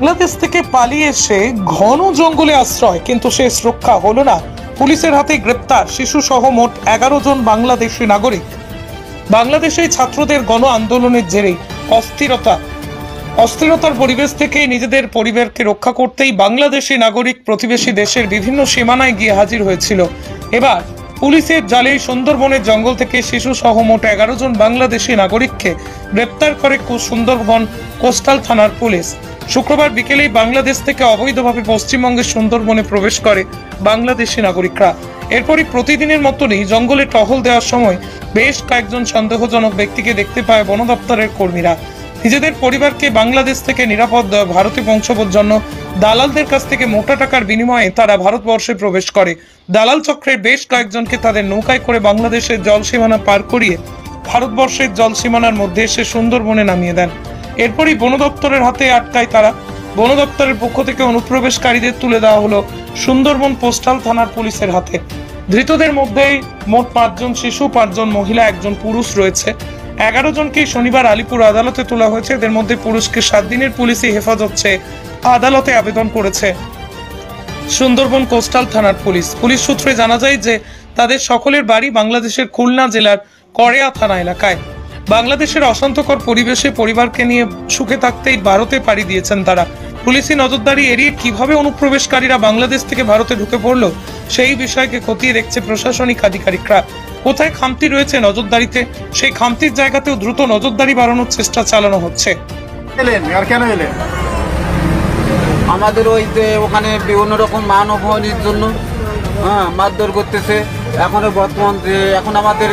বাংলাদেশ থেকে পালিয়ে এসে ঘন জঙ্গলে আশ্রয়, কিন্তু শেষ রক্ষা হলো না। পুলিশের হাতে গ্রেপ্তার শিশু সহ মোট 11 জন বাংলাদেশি নাগরিক। বাংলাদেশে ছাত্রদের গণ আন্দোলনের জেরে অস্থিরতার পরিবেশ থেকে নিজেদের পরিবারকে রক্ষা করতেই বাংলাদেশি নাগরিক প্রতিবেশী দেশের বিভিন্ন সীমানায় গিয়ে হাজির হয়েছিল। এবার পুলিশের জালে সুন্দরবনের জঙ্গল থেকে শিশু সহ মোট 11 জন বাংলাদেশি নাগরিককে গ্রেপ্তার করে সুন্দরবন কোস্টাল থানার পুলিশ। শুক্রবার বিকেলেই বাংলাদেশ থেকে অবৈধভাবে পশ্চিমবঙ্গের সুন্দরবনে প্রবেশ করে বাংলাদেশি নাগরিকরা। এরপরই প্রতিদিনের মতনই জঙ্গলে টহল দেওয়ার সময় বেশ কয়েকজন সন্দেহজনক ব্যক্তিকে দেখতে পায় বন দপ্তরের কর্মীরা। নিজেদের পরিবারকে বাংলাদেশ থেকে নিরাপদ ভারতে পৌঁছানোর জন্য দালালদের কাছ থেকে মোটা টাকার বিনিময়ে তারা ভারতবর্ষে প্রবেশ করে। দালাল চক্রের বেশ কয়েকজনকে তাদের নৌকায় করে বাংলাদেশের জল সীমানা পার করিয়ে ভারতবর্ষের জল সীমানার মধ্যে এসে সুন্দরবনে নামিয়ে দেন। এরপরই বন দপ্তরের হাতে আটকায় তারা। বন দপ্তরের পক্ষ থেকে অনুপ্রবেশকারীদের তুলে দেওয়া হলো সুন্দরবন পোস্টাল থানার পুলিশের হাতে। ধৃতদের মধ্যে মোট 5 জন শিশু, 5 জন মহিলা, 1 জন পুরুষ রয়েছে। 11 জনকে শনিবার আলিপুর আদালতে তোলা হয়েছে। এদের মধ্যে পুরুষকে 7 দিনের পুলিশি হেফাজত চেয়ে আদালতে আবেদন করেছে সুন্দরবন কোস্টাল থানার পুলিশ। পুলিশ সূত্রে জানা যায় যে তাদের সকলের বাড়ি বাংলাদেশের খুলনা জেলার করেয়া থানা এলাকায়। বাংলাদেশের অশান্তকর পরিবেশে পরিবারকে নিয়ে সুখে থাকতেই ভারতে পাড়ি দিয়েছেন তারা। পুলিশি নজরদারি এড়িয়ে কিভাবে অনুপ্রবেশকারীরা বাংলাদেশ থেকে ভারতে ঢুকে পড়লো সেই বিষয়কে খতিয়ে দেখছে প্রশাসনিক আধিকারিকরা। কোথায় খামতি রয়েছে নজরদারিতে, সেই খামতির জায়গাতেও দ্রুত নজরদারি বাড়ানোর চেষ্টা চালানো হচ্ছে। আমাদের ওই যে ওখানে বিভিন্ন রকম মানবহানির জন্য মারধর করতেছে। এখন বর্তমান যে এখন আমাদের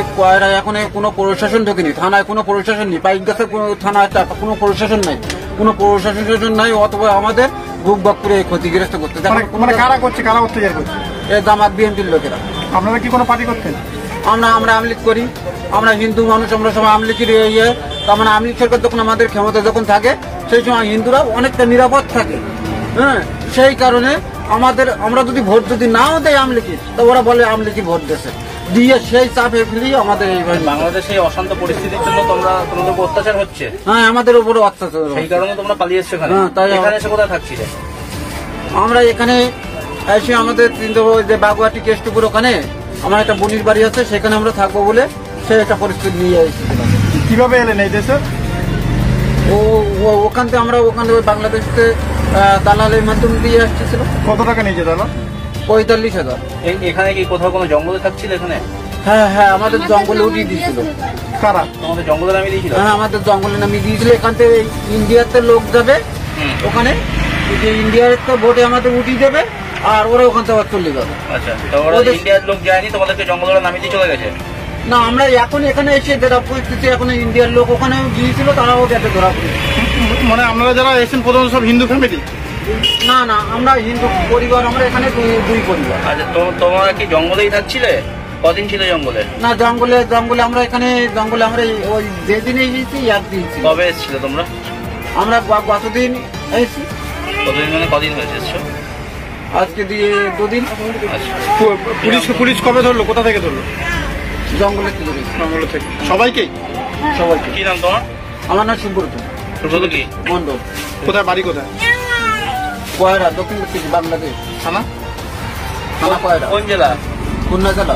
এখন কোনো প্রশাসন ঢোকেনি, থানায় কোনো প্রশাসন নেই, পাইক গাছে থানায় কোনো প্রশাসন নাই, কোনো প্রশাসন নাই, অথবা আমাদের বুক বক করে ক্ষতিগ্রস্ত করতে। কারা করছে, কারা অত্যাচার করছে? এই জামাত বিএনপির লোকেরা। আপনারা কি কোনো পার্টি করতেন? আমরা আমলিগ করি, আমরা হিন্দু মানুষ, আমরা সবাই আমলিগের ইয়ে। তার মানে আমলিগ সরকার যখন আমাদের ক্ষমতা যখন থাকে সেই সময় হিন্দুরা অনেকটা নিরাপদ থাকে। সেই কারণে আমরা যদি ভোট যদি নাও দেয় আমলিগি, তো ওরা বলে আমলিগি ভোট দেশে দিয়ে সেই চাপে ফেলি আমাদের এই বাংলাদেশে অশান্ত পরিস্থিতির জন্য তোমাদের উপর অত্যাচার হচ্ছে। হ্যাঁ, আমাদের উপরে অত্যাচার, সেই কারণে তোমরা পালিয়ে এসছো। তাই এখানে এসে কোথায় থাকছিলে? আমরা এখানে এসে আমাদের যে বাগুয়াটি কেষ্টপুর ওখানে আমার একটা বোনির বাড়ি আছে, সেখানে আমরা থাকবো বলে সে একটা পরিস্থিতি নিয়ে এসেছিলাম। কিভাবে এলেন এই দেশে? ওখান থেকে আমরা ওখানে বাংলাদেশে দালালের মাধ্যমে দিয়ে আসতেছিল। কত টাকা নিয়েছে দালাল? 45,000। এখানে কি কোথাও কোনো জঙ্গলে থাকছিল? এখানে হ্যাঁ, আমাদের জঙ্গলে উঠিয়ে দিয়েছিল। কারা? আমাদের জঙ্গলে নামিয়ে দিয়েছিল? হ্যাঁ, আমাদের জঙ্গলে নামিয়ে দিয়েছিল। এখান থেকে ইন্ডিয়াতে লোক যাবে, ওখানে ইন্ডিয়ার তো ভোটে আমাদের উঠিয়ে দেবে, আর ওরা ওখান থেকে চলে যাবে। আচ্ছা, ইন্ডিয়ার লোক যায়নি, তোমাদেরকে জঙ্গলে নামিয়ে দিয়ে চলে গেছে? না, আমরা এখন এখানে এসে যেটা পরিস্থিতি, এখন ইন্ডিয়ার লোক ওখানে গিয়েছিল, তারাও যাতে ধরা পড়েছে। মানে আপনারা যারা এসেছেন প্রথমত সব হিন্দু ফ্যামিলি? না, আমরা হিন্দু পরিবার, আমরা এখানে দুই পরিবার। আচ্ছা, তোমরা কি জঙ্গলেই থাকছিলে? কদিন ছিল জঙ্গলে? না, জঙ্গলে আমরা এখানে আমরা ওই যেদিনে এসেছি একদিন। কবে এসেছিল তোমরা? আমরা গতদিন এসেছি। কতদিন মানে কদিন হয়েছে এসছো? আজকে দিয়ে 2 দিন। পুলিশ কবে ধরলো? কোথা থেকে ধরলো? জঙ্গলে থেকে। জঙ্গল থেকে সবাইকে? সবাইকে। কি নাম তোমার? আমার নাম সুব্রত কি মন্ডল। কোথায় বাড়ি? কোথায়? কয়রা, দক্ষিণ বাংলাদেশ। থানা কয়রা। কোন জেলা? খুলনা জেলা।